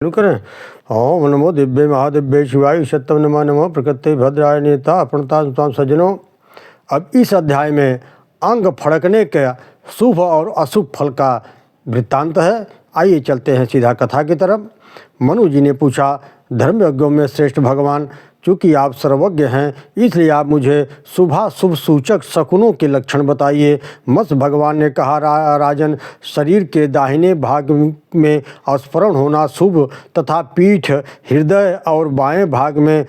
शुरू करें। ओम नमो दिव्य महादिव्य शिवाय सत्यम नमः नमः प्रकृति भद्राय नेता अपनता सज्जनों। अब इस अध्याय में अंग फड़कने के शुभ और अशुभ फल का वृत्तांत है। आइए चलते हैं सीधा कथा की तरफ। मनु जी ने पूछा, धर्मयज्ञों में श्रेष्ठ भगवान, चूँकि आप सर्वज्ञ हैं इसलिए आप मुझे शुभाशुभ सूचक शकुनों के लक्षण बताइए। मत्स्य भगवान ने कहा, राजन, शरीर के दाहिने भाग में स्फुरण होना शुभ तथा पीठ, हृदय और बाएं भाग में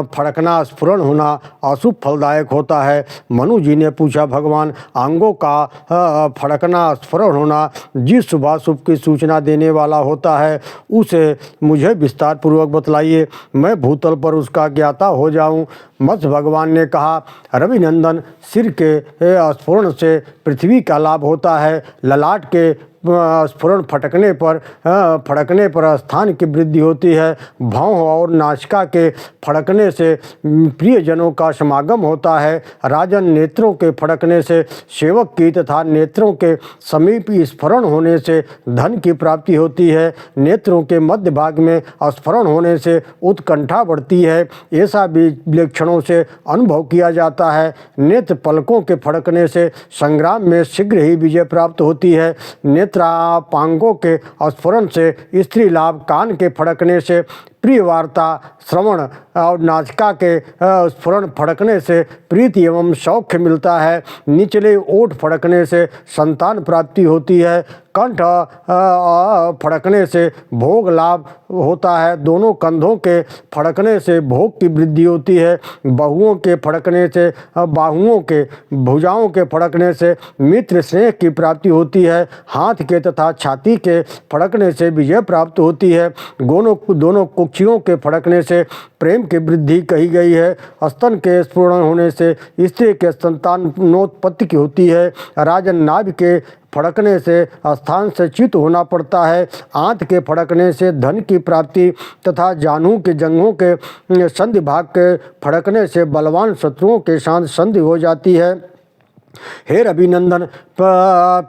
फड़कना स्फुरण होना अशुभ फलदायक होता है। मनु जी ने पूछा, भगवान, अंगों का फड़कना स्फुरण होना जिस शुभाशुभ की सूचना देने वाला होता है उसे मुझे विस्तार पूर्वक बतलाइए, मैं भूतल पर उसका ज्ञाता हो जाऊं। मत्स्य भगवान ने कहा, रविनंदन, सिर के स्फुरण से पृथ्वी का लाभ होता है। ललाट के स्फुरण फड़कने पर स्थान की वृद्धि होती है। भौं और नासिका के फड़कने से प्रियजनों का समागम होता है। राजन, नेत्रों के फड़कने से सेवक की तथा नेत्रों के समीप स्फुरण होने से धन की प्राप्ति होती है। नेत्रों के मध्य भाग में स्फुरण होने से उत्कंठा बढ़ती है। ऐसा भी लक्षणों से अनुभव किया जाता है। नेत्र पलकों के फड़कने से संग्राम में शीघ्र ही विजय प्राप्त होती है। नेत्रापांगों के स्फुरण से स्त्री लाभ, कान के फड़कने से प्रिय वार्ता श्रवण और नासिका के स्फुरण फड़कने से प्रीति एवं सौख्य मिलता है। निचले ओठ फड़कने से संतान प्राप्ति होती है। कंठ फड़कने से भोग लाभ होता है। दोनों कंधों के फड़कने से भोग की वृद्धि होती है। बाहुओं के फड़कने से भुजाओं के फड़कने से मित्र स्नेह की प्राप्ति होती है। हाथ के तथा छाती के फड़कने से विजय प्राप्त होती है। दोनों कुक्षियों के फड़कने से प्रेम की वृद्धि कही गई है। स्तन के स्फुरण होने से स्त्री के संतानोत्पत्ति की होती है। राजन, नाभि के फड़कने से स्थान से च्युत होना पड़ता है। आंत के फड़कने से धन की प्राप्ति तथा जानु के जंघों के संधि भाग के फड़कने से बलवान शत्रुओं के साथ संधि हो जाती है। हे रविनंदन,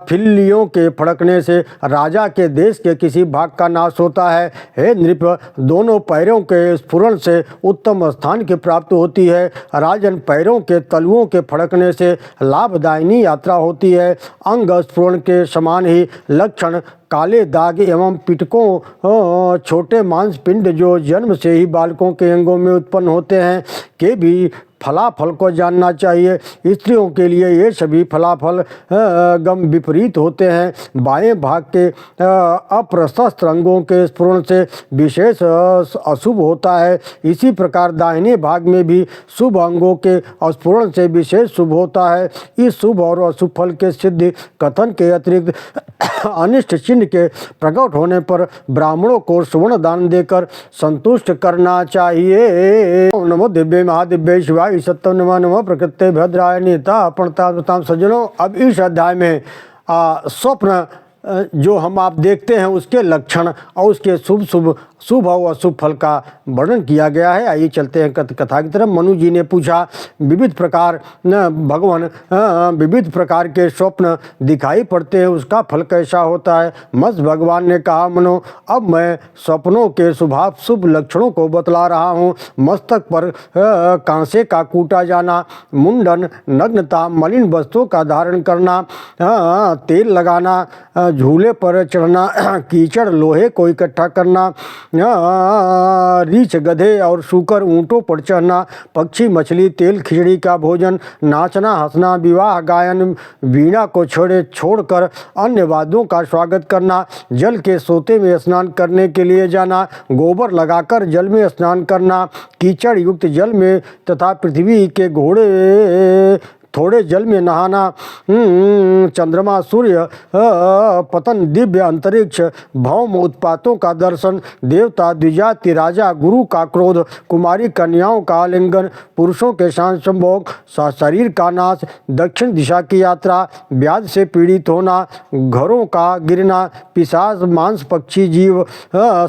फिल्लियों के फड़कने से राजा के देश के किसी भाग का नाश होता है। हे नृप, दोनों पैरों के स्फुरण से उत्तम स्थान की प्राप्ति होती है। राजन, पैरों के तलुओं के फड़कने से लाभदायिनी यात्रा होती है। अंग स्फुरण के समान ही लक्षण काले दाग एवं पिटकों, छोटे मांसपिंड जो जन्म से ही बालकों के अंगों में उत्पन्न होते हैं के भी फलाफल को जानना चाहिए। स्त्रियों के लिए ये सभी फलाफल गम विपरीत होते हैं। बाएं भाग के अप्रशस्त अंगों के स्फुरण से विशेष अशुभ होता है। इसी प्रकार दाहिने भाग में भी शुभ अंगों के स्फुरण से विशेष शुभ होता है। इस शुभ और अशुभ फल के सिद्धि कथन के अतिरिक्त अनिष्ट चिन्ह के प्रकट होने पर ब्राह्मणों को सुवर्ण दान देकर संतुष्ट करना चाहिए। ओम नमो दिव्य महादिव्य शिवाय सत्यम नमः नमः प्रकृति भद्राय नेता अपनता सज्जनों। अब इस अध्याय में स्वप्न जो हम आप देखते हैं उसके लक्षण और उसके शुभ और अशुभ फल का वर्णन किया गया है। आइए चलते हैं कथा की तरफ। मनु जी ने पूछा, विविध प्रकार के स्वप्न दिखाई पड़ते हैं, उसका फल कैसा होता है? मत्स्य भगवान ने कहा, मनो, अब मैं स्वप्नों के शुभाशुभ लक्षणों को बतला रहा हूँ। मस्तक पर कांसे का कूटा जाना, मुंडन, नग्नता, मलिन वस्त्रों का धारण करना, तेल लगाना, झूले पर चढ़ना, कीचड़ लोहे को इकट्ठा करना, रीछ गधे और सूकर ऊँटों पर चढ़ना, पक्षी मछली तेल खिचड़ी का भोजन, नाचना हंसना, विवाह गायन, वीणा को छोड़कर अन्य वाद्यों का स्वागत करना, जल के सोते में स्नान करने के लिए जाना, गोबर लगाकर जल में स्नान करना, कीचड़ युक्त जल में तथा पृथ्वी के घोड़े थोड़े जल में नहाना, चंद्रमा, सूर्य पतन, दिव्य अंतरिक्ष, भौम उत्पातों का दर्शन, देवता, द्विजाति, राजा, गुरु का क्रोध, कुमारी कन्याओं का आलिंगन, पुरुषों के साथ संभोग, शरीर का नाश, दक्षिण दिशा की यात्रा, व्याध से पीड़ित होना, घरों का गिरना, पिशाच, मांस पक्षी जीव,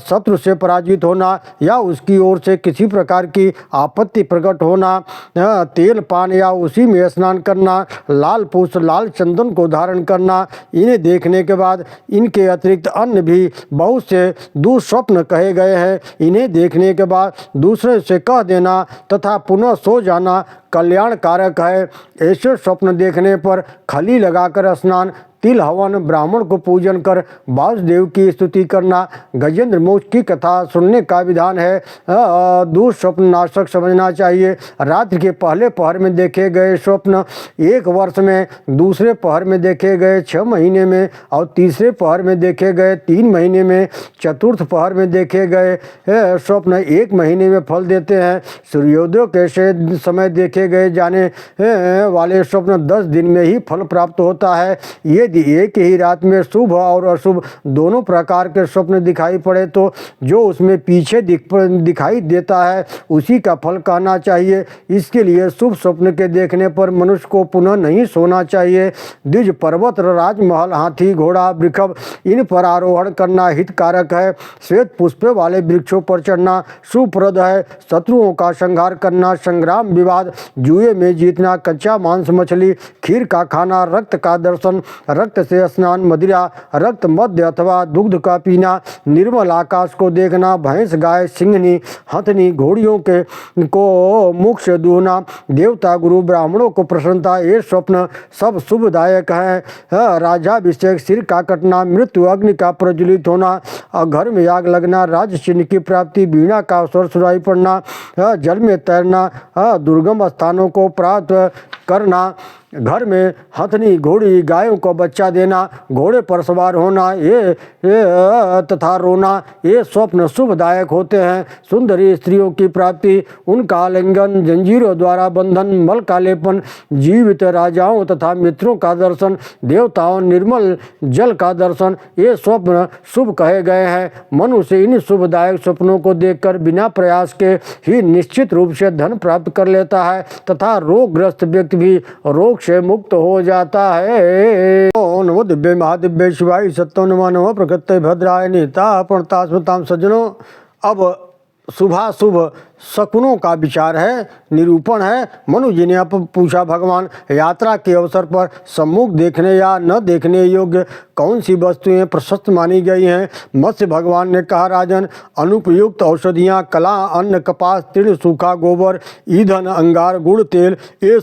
शत्रु से पराजित होना या उसकी ओर से किसी प्रकार की आपत्ति प्रकट होना, तेल पान या उसी में स्नान स्नान करना, लाल पुष्प लाल चंदन को धारण करना। इन्हें देखने के बाद इनके अतिरिक्त अन्य भी बहुत से दुःस्वप्न कहे गए हैं। इन्हें देखने के बाद दूसरे से कह देना तथा पुनः सो जाना कल्याण कारक है। ऐसे स्वप्न देखने पर खली लगाकर स्नान, तिल हवन, ब्राह्मण को पूजन कर वासुदेव की स्तुति करना गजेंद्र मोक्ष की कथा सुनने का विधान है। दुःस्वप्न नाशक समझना चाहिए। रात्रि के पहले पहर में देखे गए स्वप्न 1 वर्ष में, दूसरे पहर में देखे गए 6 महीने में और तीसरे पहर में देखे गए 3 महीने में, चतुर्थ पहर में देखे गए स्वप्न 1 महीने में फल देते हैं। सूर्योदय के समय देखे गए जाने वाले स्वप्न 10 दिन में ही फल प्राप्त होता है। यदि एक ही रात में शुभ और अशुभ दोनों प्रकार के स्वप्न दिखाई पड़े तो जो उसमें पीछे दिखाई देता है उसी का फल कहना चाहिए। इसके लिए शुभ स्वप्न के देखने पर मनुष्य को पुनः नहीं सोना चाहिए। द्विज पर्वत, राजमहल, हाथी, घोड़ा, वृषभ इन पर आरोहण करना हितकारक है। श्वेत पुष्प वाले वृक्षों पर चढ़ना शुभप्रद है। शत्रुओं का संहार करना, संग्राम, विवाद, जुए में जीतना, कच्चा मांस, मछली, खीर का खाना, रक्त का दर्शन, रक्त से स्नान, मदिरा, रक्त, मध्य अथवा दुग्ध का पीना, निर्मल आकाश को देखना, भैंस, गाय, सिंहनी, हथनी, घोड़ियों को मुख से दूहना, देवता, गुरु, ब्राह्मणों को प्रसन्नता, ये स्वप्न सब शुभदायक हैं। राजाभिषेक, सिर का कटना, मृत्यु, अग्नि का प्रज्वलित होना, घर में आग लगना, राज चिन्ह की प्राप्ति, वीणा का स्वर सुनाई पड़ना, जल में तैरना, दुर्गम स्थानों को प्राप्त करना, घर में हथनी, घोड़ी, गायों को बच्चा देना, घोड़े पर सवार होना ये तथा रोना, ये स्वप्न शुभदायक होते हैं। सुंदरी स्त्रियों की प्राप्ति, उनका आलिंगन, जंजीरों द्वारा बंधन, मल का लेपन, जीवित राजाओं तथा मित्रों का दर्शन, देवताओं, निर्मल जल का दर्शन, ये स्वप्न शुभ कहे गए हैं। मनुष्य इन शुभदायक स्वप्नों को देखकर बिना प्रयास के ही निश्चित रूप से धन प्राप्त कर लेता है तथा रोगग्रस्त व्यक्ति भी रोग से मुक्त हो जाता है। ओम नमो दिव्य महादिव्य शिवाय सत्यो नमो नमो प्रकृते भद्राय नीता प्रणता स्मृताम सज्जनों। अब शुभाशुभ शकुनों का विचार है, निरूपण है। मनु जी ने पूछा, भगवान यात्रा के अवसर पर सम्मुख देखने या न देखने योग्य कौन सी वस्तुएं प्रशस्त मानी गई हैं? मत्स्य भगवान ने कहा, राजन, अनुपयुक्त औषधियाँ, कला, अन्न, कपास, तृण, सूखा गोबर, ईंधन, अंगार, गुड़, तेल, ये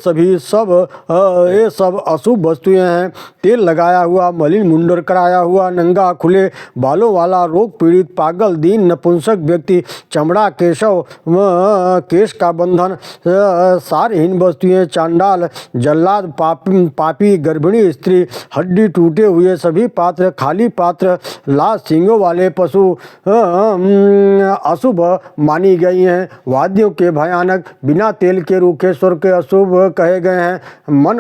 सब अशुभ वस्तुएं हैं। तेल लगाया हुआ, मलिन मुंडर कराया हुआ, नंगा, खुले बालों वाला, रोग पीड़ित, पागल, दीन, नपुंसक व्यक्ति, चमड़ा, केशव, केश का बंधन, सारहीन वस्तुएं, चांडाल, जल्लाद, पापी, गर्भिणी स्त्री, हड्डी टूटे हुए सभी पात्र, खाली पात्र, लाल सींगों वाले पशु अशुभ मानी गई हैं। वाद्यों के भयानक, बिना तेल के रूखे स्वर के अशुभ कहे गए हैं। मन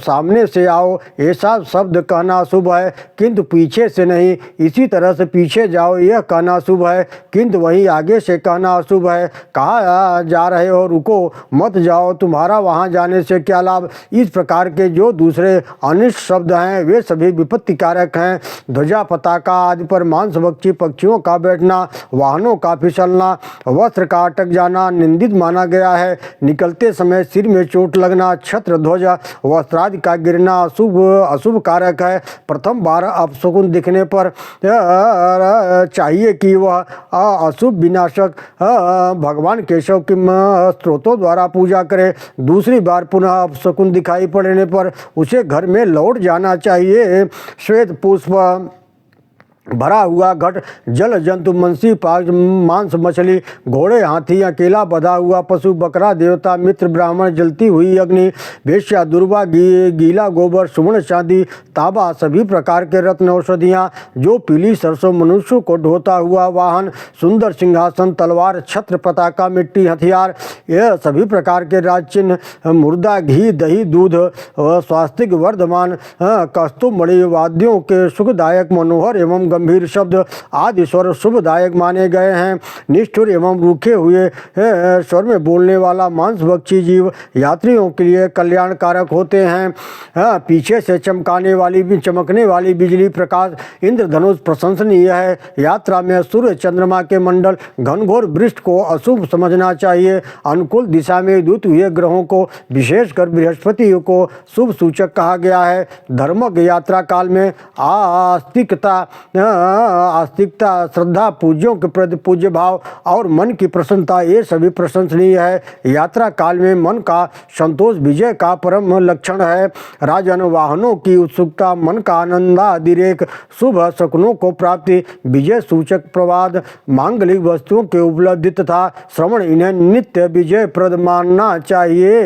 सामने से आओ ऐसा शब्द कहना अशुभ है किंतु पीछे से नहीं। इसी तरह से पीछे जाओ यह कहना शुभ है किंतु वहीं आगे से कहना अशुभ है। कहा जा रहे हो, रुको मत जाओ, तुम्हारा वहाँ जाने से क्या लाभ। इस प्रकार के जो दूसरे अनिष्ट शब्द हैं वे सभी विपत्ति कारक हैं। ध्वजा, पताका आदि पर मांसभक्षी पक्षियों का बैठना, वाहनों का फिसलना, वस्त्र का अटक जाना निंदित माना गया है। निकलते समय सिर में चोट लगना, छत्र, ध्वजा, वस्त्रादि का गिरना अशुभ कारक है। प्रथम बार अपशकुन दिखने पर चाहिए कि वह अशुभ विनाशक भगवान केशव की स्त्रोतों द्वारा पूजा करे। दूसरी बार पुनः अपशकुन दिखाई पड़ने पर उसे घर में लौट जाना चाहिए। श्वेत पुष्प भरा हुआ घट, जल जंतु, मंसी, पाक, मांस, मछली, घोड़े, हाथी, अकेला बधा हुआ पशु, बकरा, देवता, मित्र, ब्राह्मण, जलती हुई अग्नि, वेश्या, दुर्वा, गीला गोबर, सुवर्ण, चांदी, तांबा, सभी प्रकार के रत्न, औषधियाँ, जो पीली सरसों, मनुष्य को ढोता हुआ वाहन, सुंदर सिंहासन, तलवार, छत्र, पताका, मिट्टी, हथियार, यह सभी प्रकार के राजचिन्ह, मुर्दा, घी, दही, दूध, स्वास्तिक, वर्धमान, कस्तुभ मणि, वाद्यों के सुखदायक, मनोहर एवं गंभीर शब्द आदि स्वर शुभदायक माने गए हैं। निष्ठुर एवं रूखे हुए स्वर में बोलने वाला मांसभक्षी जीव यात्रियों के लिए कल्याणकारक होते हैं। पीछे से चमकने वाली बिजली प्रकाश इंद्रधनुष प्रशंसनीय है। यात्रा में सूर्य चंद्रमा के मंडल घनघोर वृष्टि को अशुभ समझना चाहिए। अनुकूल दिशा में उदित हुए ग्रहों को विशेषकर बृहस्पति को शुभ सूचक कहा गया है। धर्मज्ञ यात्रा काल में आस्तिकता, श्रद्धा, पूज्यों के प्रति पूज्य भाव और मन की प्रसन्नता, ये सभी प्रशंसनीय है। यात्रा काल में मन का संतोष विजय का परम लक्षण है। राजन, वाहनों की उत्सुकता, मन का आनंदातिरेक, शुभ शकुनों को प्राप्ति, विजय सूचक प्रवाद, मांगलिक वस्तुओं के उपलब्धि तथा श्रवण, इन्हें नित्य विजय प्रद मानना चाहिए।